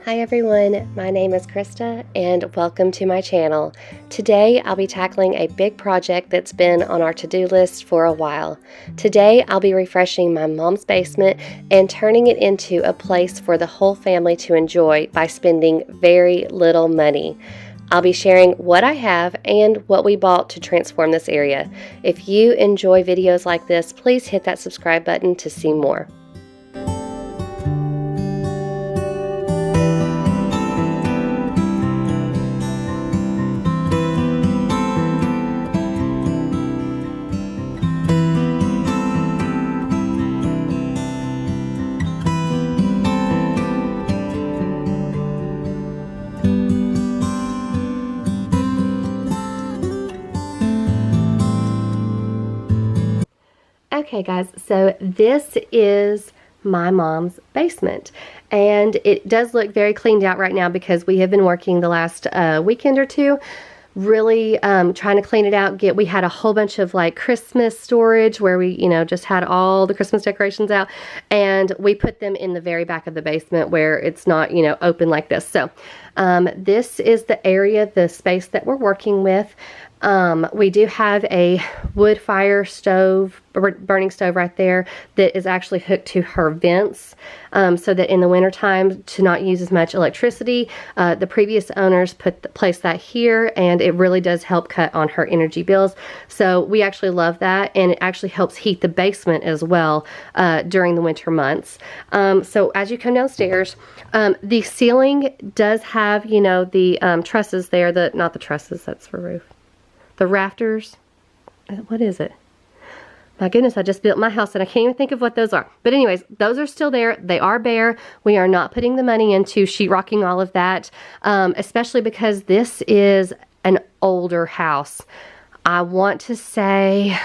Hi everyone, my name is Krista and welcome to my channel. Today I'll be tackling a big project that's been on our to-do list for a while. Today I'll be refreshing my mom's basement and turning it into a place for the whole family to enjoy by spending very little money. I'll be sharing what I have and what we bought to transform this area. If you enjoy videos like this, please hit that subscribe button to see more. Okay guys, so this is my mom's basement and it does look very cleaned out right now because we have been working the last weekend or two really trying to clean it out. We had a whole bunch of like Christmas storage where we just had all the Christmas decorations out, and we put them in the very back of the basement where it's not open like this. So this is the area, the space that we're working with. We do have a wood fire stove, burning stove right there that is actually hooked to her vents, so that in the wintertime to not use as much electricity. The previous owners placed that here, and it really does help cut on her energy bills. So we actually love that, and it actually helps heat the basement as well during the winter months. So as you come downstairs, the ceiling does have, the trusses there, not the trusses, that's for roof. The rafters, what is it? My goodness, I just built my house and I can't even think of what those are. But anyways, those are still there. They are bare. We are not putting the money into sheetrocking all of that, especially because this is an older house. I want to say,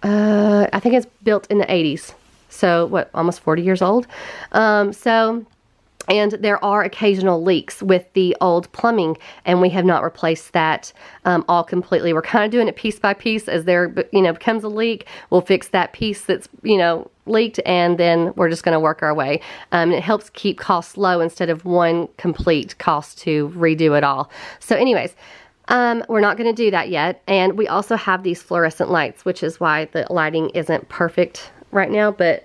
I think it's built in the 80s. So what, almost 40 years old. And there are occasional leaks with the old plumbing, and we have not replaced that all completely. We're kind of doing it piece by piece. As there becomes a leak, we'll fix that piece that's leaked, and then we're just going to work our way. And it helps keep costs low instead of one complete cost to redo it all. So anyways, we're not going to do that yet. And we also have these fluorescent lights, which is why the lighting isn't perfect right now. But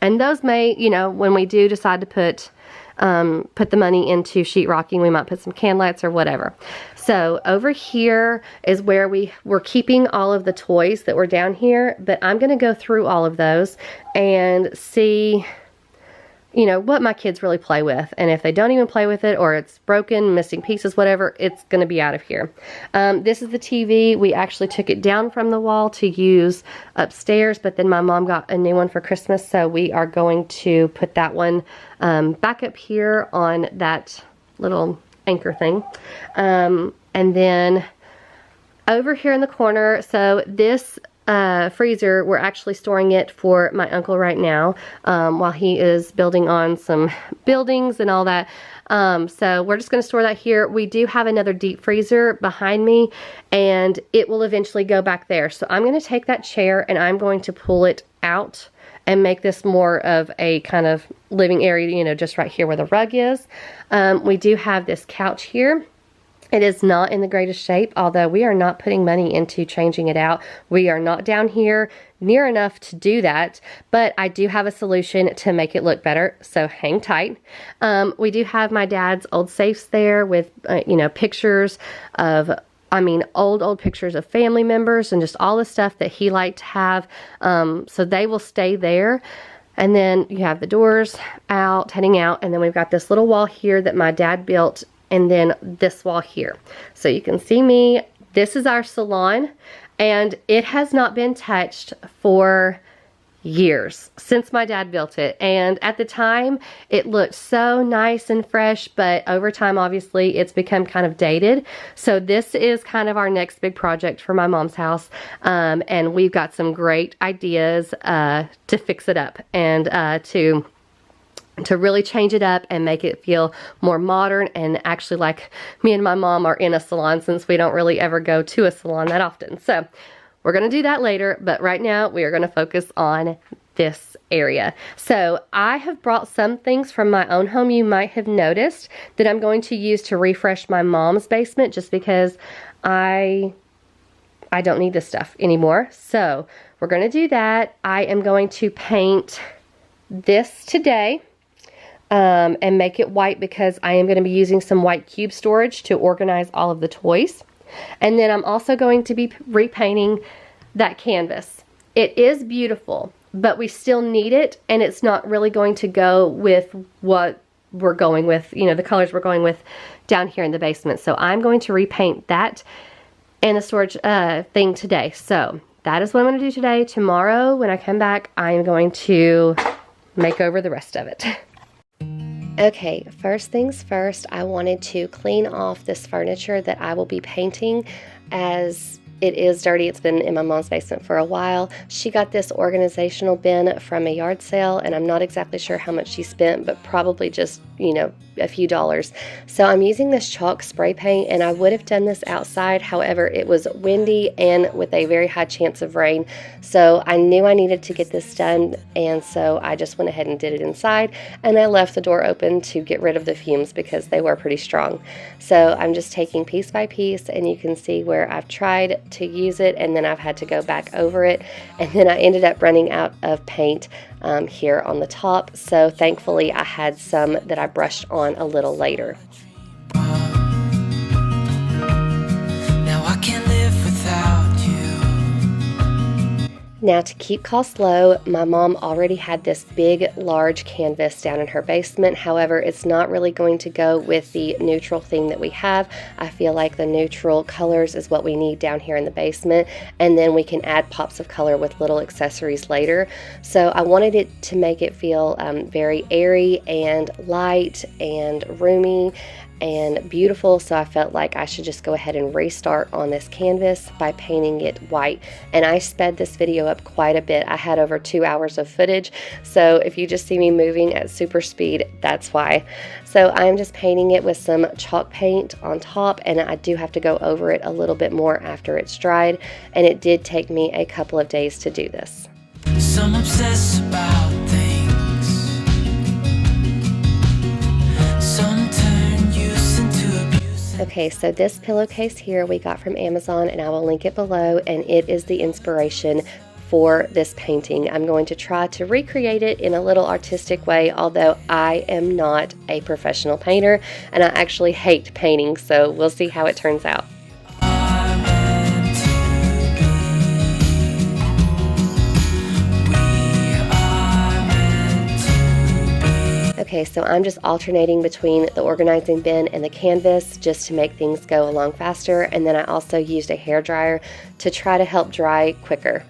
and those may, when we do decide to put the money into sheetrocking, we might put some can lights or whatever. So over here is where we're keeping all of the toys that were down here, but I'm going to go through all of those and see what my kids really play with. And if they don't even play with it, or it's broken, missing pieces, whatever, it's going to be out of here. This is the TV. We actually took it down from the wall to use upstairs, but then my mom got a new one for Christmas, so we are going to put that one back up here on that little anchor thing. And then over here in the corner, so this freezer, we're actually storing it for my uncle right now while he is building on some buildings and all that. So we're just going to store that here. We do have another deep freezer behind me, and it will eventually go back there. So I'm going to take that chair and I'm going to pull it out and make this more of a kind of living area, just right here where the rug is. We do have this couch here. It is not in the greatest shape, although we are not putting money into changing it out. We are not down here near enough to do that, but I do have a solution to make it look better, so hang tight. We do have my dad's old safes there with, pictures of, old pictures of family members and just all the stuff that he liked to have, so they will stay there. And then you have the doors out, heading out, and then we've got this little wall here that my dad built, and then this wall here. So you can see me. This is our salon, and it has not been touched for years, since my dad built it. And at the time, it looked so nice and fresh, but over time, obviously, it's become kind of dated. So this is kind of our next big project for my mom's house, and we've got some great ideas to fix it up and to really change it up and make it feel more modern, and actually like me and my mom are in a salon, since we don't really ever go to a salon that often. So we're going to do that later, but right now we are going to focus on this area. So I have brought some things from my own home you might have noticed that I'm going to use to refresh my mom's basement, just because I don't need this stuff anymore. So we're going to do that. I am going to paint this today and make it white, because I am going to be using some white cube storage to organize all of the toys. And then I'm also going to be repainting that canvas. It is beautiful, but we still need it, and it's not really going to go with what we're going with, you know, the colors we're going with down here in the basement. So I'm going to repaint that and the storage thing today. So that is what I'm going to do today. Tomorrow when I come back, I am going to make over the rest of it. Okay, first things first, I wanted to clean off this furniture that I will be painting, as it is dirty. It's been in my mom's basement for a while. She got this organizational bin from a yard sale, and I'm not exactly sure how much she spent, but probably just, you know, a few dollars. So I'm using this chalk spray paint, and I would have done this outside. However, it was windy and with a very high chance of rain. So I knew I needed to get this done, and so I just went ahead and did it inside, and I left the door open to get rid of the fumes because they were pretty strong. So I'm just taking piece by piece, and you can see where I've tried to use it, and then I've had to go back over it, and then I ended up running out of paint here on the top. So thankfully I had some that I brushed on a little later. Now I can't live without you. Now, to keep costs low, my mom already had this big, large canvas down in her basement. However, it's not really going to go with the neutral theme that we have. I feel like the neutral colors is what we need down here in the basement, and then we can add pops of color with little accessories later. So I wanted it to make it feel very airy and light and roomy and beautiful, so I felt like I should just go ahead and restart on this canvas by painting it white. And I sped this video up quite a bit. I had over 2 hours of footage, so if you just see me moving at super speed, that's why. So I'm just painting it with some chalk paint on top, and I do have to go over it a little bit more after it's dried, and it did take me a couple of days to do this. Some obsess about things, some turn use into abuse. Okay, so this pillowcase here we got from Amazon, and I will link it below, and it is the inspiration for this painting. I'm going to try to recreate it in a little artistic way, although I am not a professional painter, and I actually hate painting, so we'll see how it turns out. Okay, so I'm just alternating between the organizing bin and the canvas just to make things go along faster, and then I also used a hair dryer to try to help dry quicker.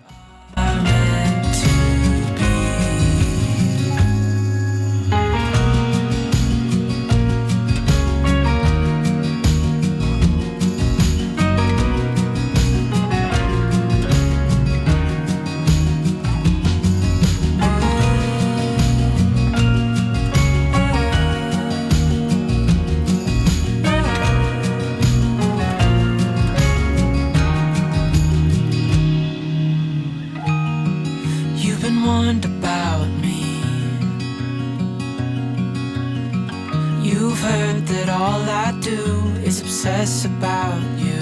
About me, you've heard that all I do is obsess about you,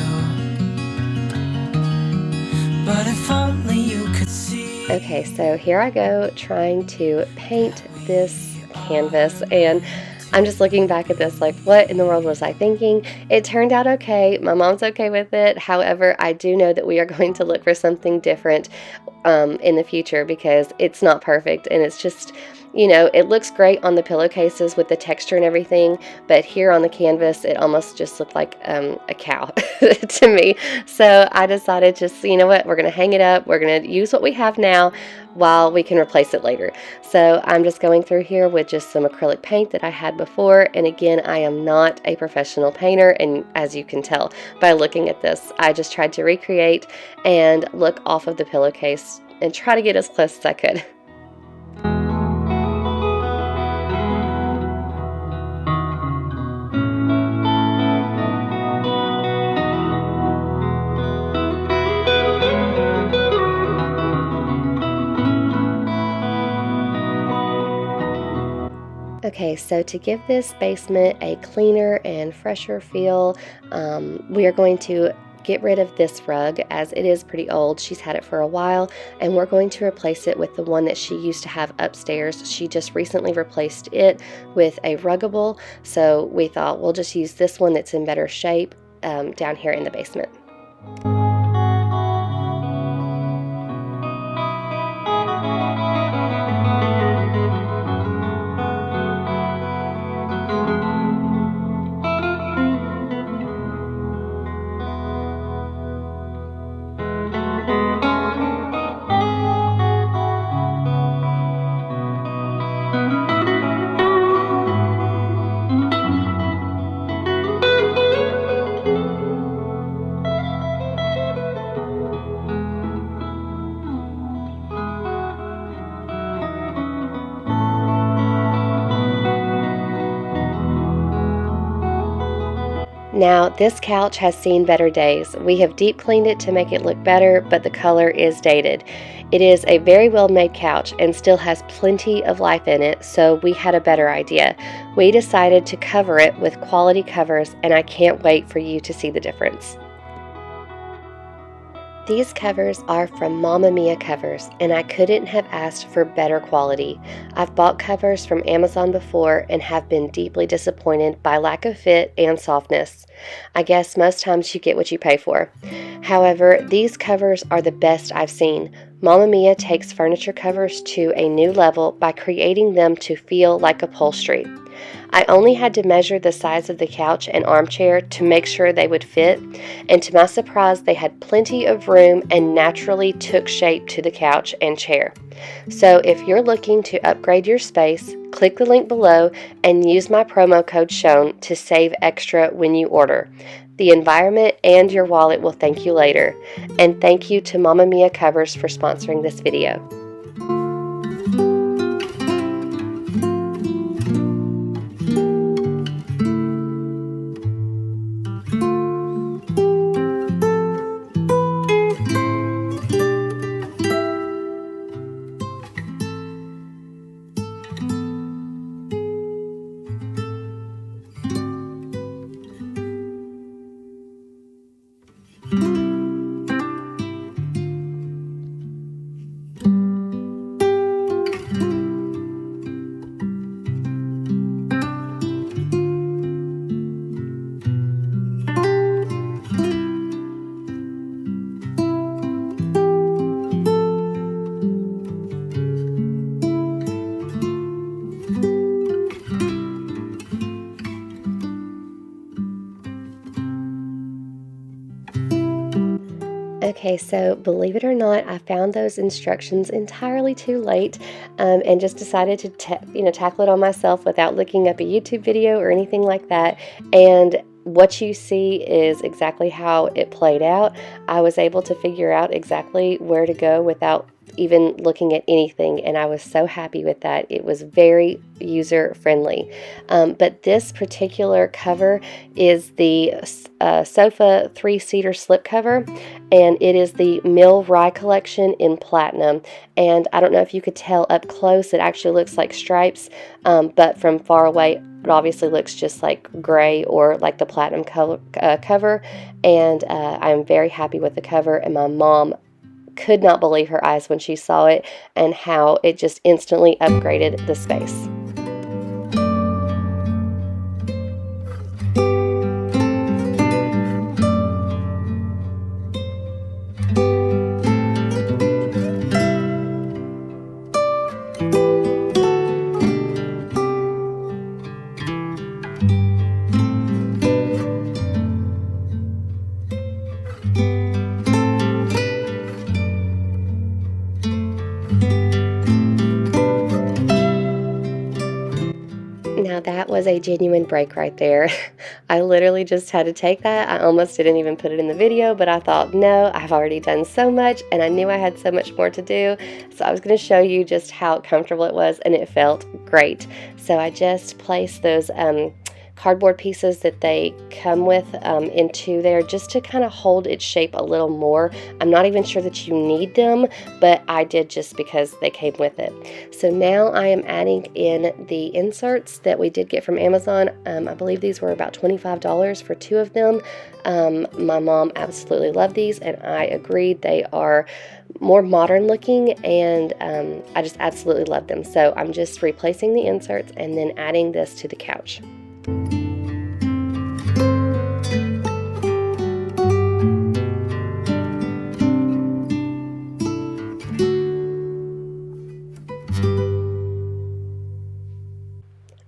but if only you could see. Okay, so here I go trying to paint this canvas, and I'm just looking back at this like, what in the world was I thinking? It turned out okay. My mom's okay with it. However, I do know that we are going to look for something different in the future, because it's not perfect, and it's just, you know, it looks great on the pillowcases with the texture and everything, but here on the canvas it almost just looked like a cow to me. So I decided just, you know what, we're going to hang it up. We're going to use what we have now while we can replace it later. So I'm just going through here with just some acrylic paint that I had before, and again, I am not a professional painter, and as you can tell by looking at this, I just tried to recreate and look off of the pillowcase and try to get as close as I could. Okay, so to give this basement a cleaner and fresher feel, we are going to get rid of this rug as it is pretty old. She's had it for a while, and we're going to replace it with the one that she used to have upstairs. She just recently replaced it with a ruggable, so we thought we'll just use this one that's in better shape down here in the basement. Now, this couch has seen better days. We have deep cleaned it to make it look better, but the color is dated. It is a very well made couch and still has plenty of life in it, so we had a better idea. We decided to cover it with quality covers, and I can't wait for you to see the difference. These covers are from Mamma Mia Covers, and I couldn't have asked for better quality. I've bought covers from Amazon before and have been deeply disappointed by lack of fit and softness. I guess most times you get what you pay for. However, these covers are the best I've seen. Mamma Mia takes furniture covers to a new level by creating them to feel like upholstery. I only had to measure the size of the couch and armchair to make sure they would fit, and to my surprise, they had plenty of room and naturally took shape to the couch and chair. So if you're looking to upgrade your space, click the link below and use my promo code shown to save extra when you order. The environment and your wallet will thank you later. And thank you to Mamma Mia Covers for sponsoring this video. Okay, so believe it or not, I found those instructions entirely too late, and just decided to tackle it on myself without looking up a YouTube video or anything like that. And what you see is exactly how it played out. I was able to figure out exactly where to go without even looking at anything, and I was so happy with that. It was very user friendly. But this particular cover is the sofa 3-seater slipcover, and it is the Mill Rye collection in platinum. And I don't know if you could tell up close, it actually looks like stripes, but from far away it obviously looks just like gray or like the platinum cover. And I'm very happy with the cover, and my mom could not believe her eyes when she saw it and how it just instantly upgraded the space. Now that was a genuine break right there. I literally just had to take that. I almost didn't even put it in the video, but I thought, no, I've already done so much, and I knew I had so much more to do. So I was going to show you just how comfortable it was, and it felt great. So I just placed those cardboard pieces that they come with into there just to kind of hold its shape a little more. I'm not even sure that you need them, but I did just because they came with it. So now I am adding in the inserts that we did get from Amazon. I believe these were about $25 for 2 of them. My mom absolutely loved these, and I agreed. They are more modern looking, and I just absolutely love them. So I'm just replacing the inserts and then adding this to the couch.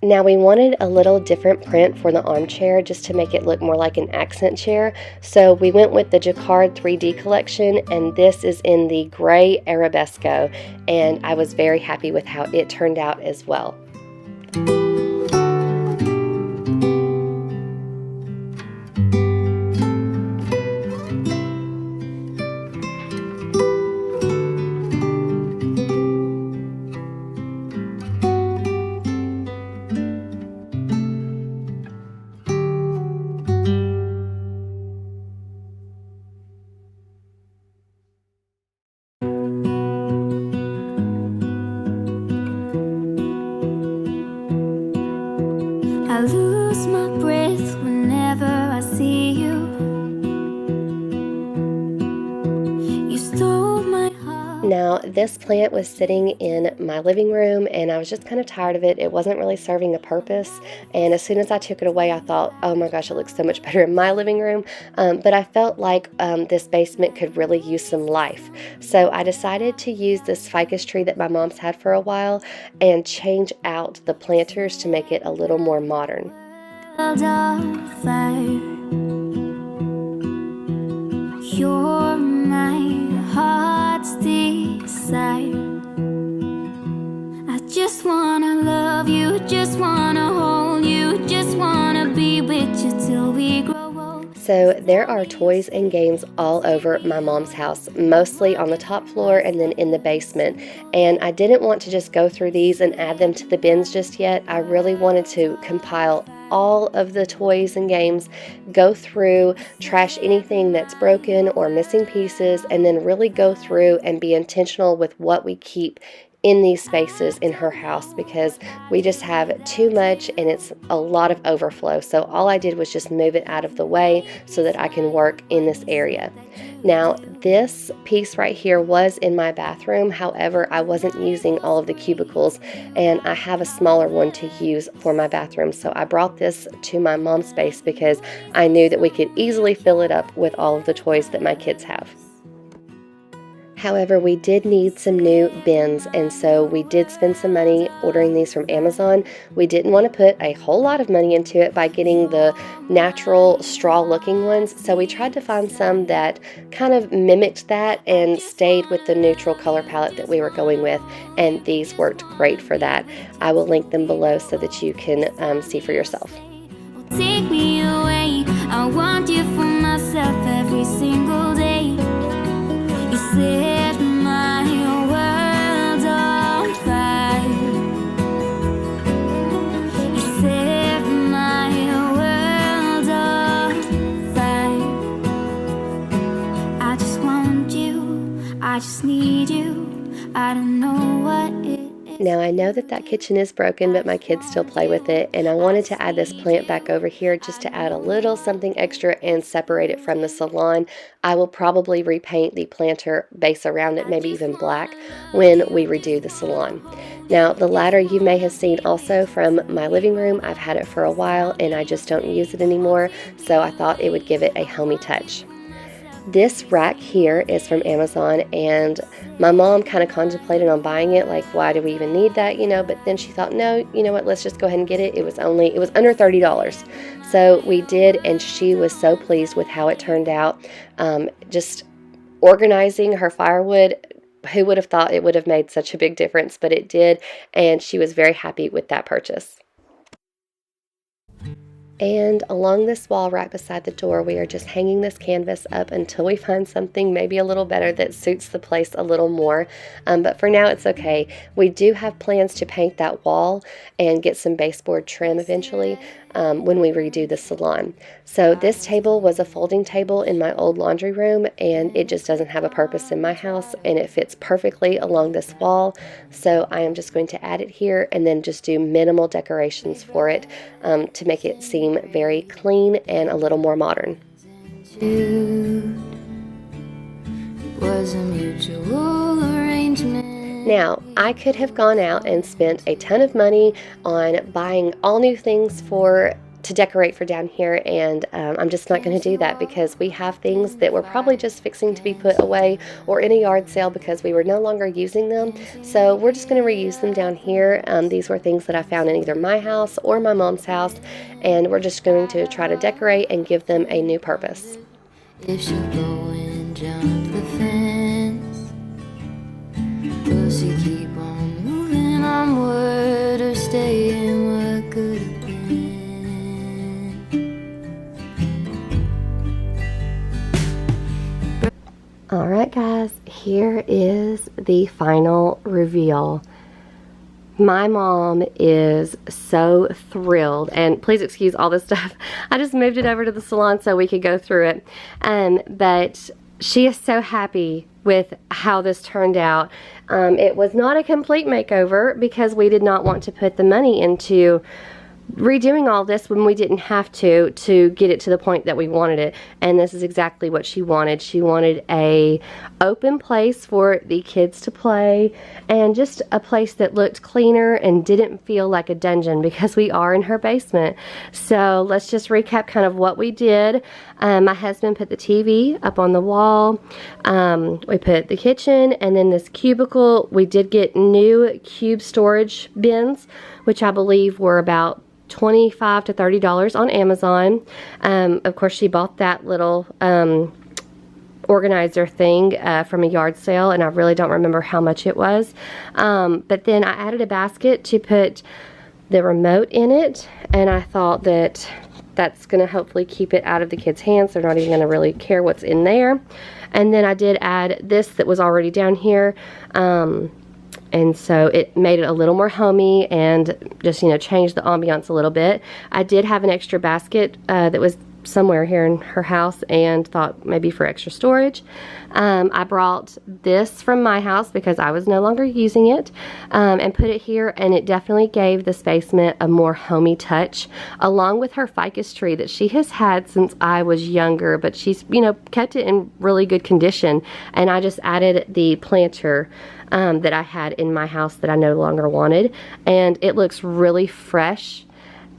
Now we wanted a little different print for the armchair just to make it look more like an accent chair. So we went with the Jacquard 3D collection, and this is in the gray arabesco, and I was very happy with how it turned out as well. I lose my breath whenever I see you. You stole my heart. Now this plant was sitting in my living room, and I was just kind of tired of it. It wasn't really serving a purpose, and as soon as I took it away, I thought, oh my gosh, it looks so much better in my living room. But I felt like this basement could really use some life. So I decided to use this ficus tree that my mom's had for a while and change out the planters to make it a little more modern. World of fire. You're my heart's desire. I just wanna love you, just wanna hold you, just wanna be with you till we grow old. So there are toys and games all over my mom's house, mostly on the top floor and then in the basement. And I didn't want to just go through these and add them to the bins just yet. I really wanted to compile all of the toys and games, go through, trash anything that's broken or missing pieces, and then really go through and be intentional with what we keep in these spaces in her house, because we just have too much and it's a lot of overflow. So all I did was just move it out of the way so that I can work in this area. Now this piece right here was in my bathroom, however I wasn't using all of the cubicles, and I have a smaller one to use for my bathroom. So I brought this to my mom's space because I knew that we could easily fill it up with all of the toys that my kids have. However, we did need some new bins, and so we did spend some money ordering these from Amazon. We didn't want to put a whole lot of money into it by getting the natural straw looking ones, so we tried to find some that kind of mimicked that and stayed with the neutral color palette that we were going with, and these worked great for that. I will link them below so that you can see for yourself. Take me away, I want you for myself every single day. You set my world on fire. You set my world on fire. I just want you, I just need you. I don't know what it is. Now I know that that kitchen is broken, but my kids still play with it, and I wanted to add this plant back over here just to add a little something extra and separate it from the salon. I will probably repaint the planter base around it, maybe even black, when we redo the salon. Now the ladder you may have seen also from my living room. I've had it for a while and I just don't use it anymore, so I thought it would give it a homey touch. This rack here is from Amazon, and my mom kind of contemplated on buying it, like, why do we even need that, you know, but then she thought, no, you know what, let's just go ahead and get it. It was under $30. So we did, and she was so pleased with how it turned out. Just organizing her firewood, who would have thought it would have made such a big difference, but it did, and she was very happy with that purchase. And along this wall right beside the door, we are just hanging this canvas up until we find something maybe a little better that suits the place a little more. But for now, it's okay. We do have plans to paint that wall and get some baseboard trim eventually. when we redo the salon. So this table was a folding table in my old laundry room, and it just doesn't have a purpose in my house, and it fits perfectly along this wall. So I am just going to add it here and then just do minimal decorations for it to make it seem very clean and a little more modern. It was a mutual arrangement. Now, I could have gone out and spent a ton of money on buying all new things to decorate for down here, and I'm just not going to do that because we have things that we're probably just fixing to be put away or in a yard sale because we were no longer using them. So we're just going to reuse them down here. These were things that I found in either my house or my mom's house, and we're just going to try to decorate and give them a new purpose. If she'll go and jump the fence, will she keep on moving onward or stay in what could have been? Alright guys, here is the final reveal. My mom is so thrilled, and please excuse all this stuff. I just moved it over to the salon so we could go through it. But she is so happy with how this turned out. It was not a complete makeover because we did not want to put the money into redoing all this when we didn't have to get it to the point that we wanted it. And this is exactly what she wanted. She wanted a open place for the kids to play, and just a place that looked cleaner and didn't feel like a dungeon because we are in her basement. So let's just recap kind of what we did. My husband put the TV up on the wall. We put the kitchen, and then this cubicle. We did get new cube storage bins, which I believe were about $25 to $30 on Amazon. Of course, she bought that little organizer thing from a yard sale, and I really don't remember how much it was. But then I added a basket to put the remote in it, and I thought that that's going to hopefully keep it out of the kids' hands. They're not even going to really care what's in there. And then I did add this that was already down here. And so it made it a little more homey and just, you know, changed the ambiance a little bit. I did have an extra basket that was somewhere here in her house and thought maybe for extra storage. I brought this from my house because I was no longer using it, and put it here, and it definitely gave this basement a more homey touch, along with her ficus tree that she has had since I was younger, but she's, you know, kept it in really good condition. And I just added the planter that I had in my house that I no longer wanted, and it looks really fresh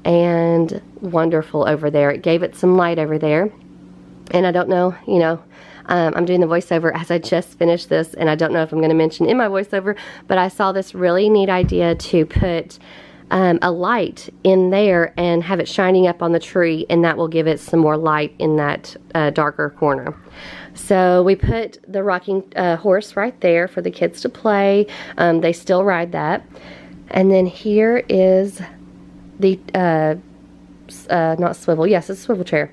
and wonderful over there. It gave it some light over there. And I don't know, you know, I'm doing the voiceover as I just finished this, and I don't know if I'm going to mention in my voiceover, but I saw this really neat idea to put a light in there and have it shining up on the tree, and that will give it some more light in that darker corner. So we put the rocking horse right there for the kids to play. They still ride that. And then here is the not swivel, yes, it's a swivel chair.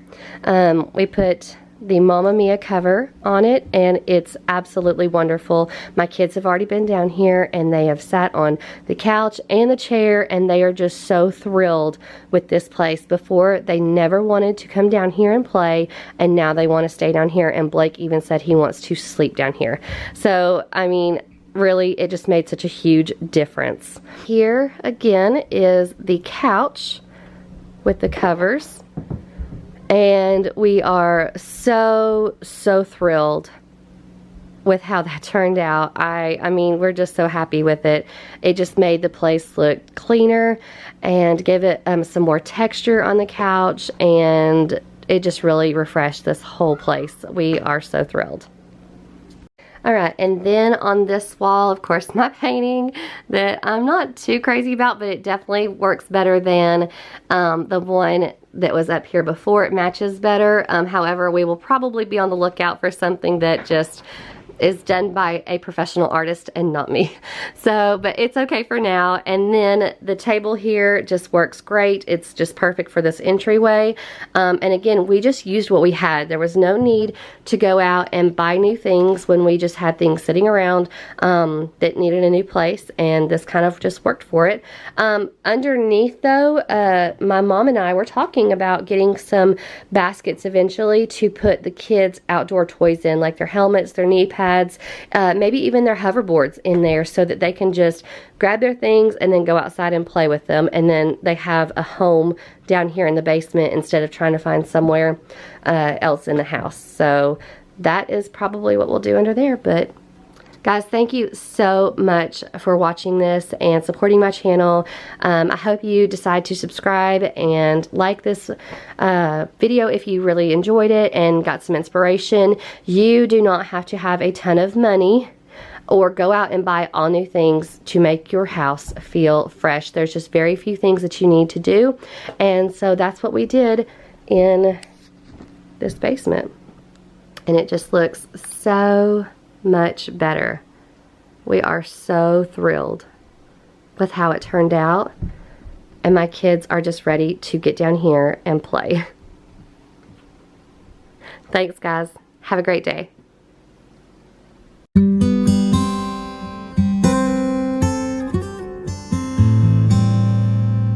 We put the Mamma Mia cover on it, and it's absolutely wonderful. My kids have already been down here, and they have sat on the couch and the chair, and they are just so thrilled with this place. Before, they never wanted to come down here and play, and now they want to stay down here, and Blake even said he wants to sleep down here. So, I mean, really, it just made such a huge difference. Here, again, is the couch with the covers. And we are so thrilled with how that turned out. I mean, we're just so happy with it. It just made the place look cleaner and gave it some more texture on the couch, and it just really refreshed this whole place. We are so thrilled. Alright, and then on this wall, of course, my painting that I'm not too crazy about, but it definitely works better than the one that was up here before. It matches better. However, we will probably be on the lookout for something that just is done by a professional artist and not me. So, but it's okay for now. And then the table here just works great. It's just perfect for this entryway. And again, we just used what we had. There was no need to go out and buy new things when we just had things sitting around that needed a new place, and this kind of just worked for it. Underneath though, my mom and I were talking about getting some baskets eventually to put the kids' outdoor toys in, like their helmets, their knee pads, maybe even their hoverboards in there, so that they can just grab their things and then go outside and play with them, and then they have a home down here in the basement instead of trying to find somewhere else in the house. So that is probably what we'll do under there. But guys, thank you so much for watching this and supporting my channel. I hope you decide to subscribe and like this video if you really enjoyed it and got some inspiration. You do not have to have a ton of money or go out and buy all new things to make your house feel fresh. There's just very few things that you need to do. And so that's what we did in this basement. And it just looks so much better. We are so thrilled with how it turned out, and my kids are just ready to get down here and play. Thanks guys. Have a great day.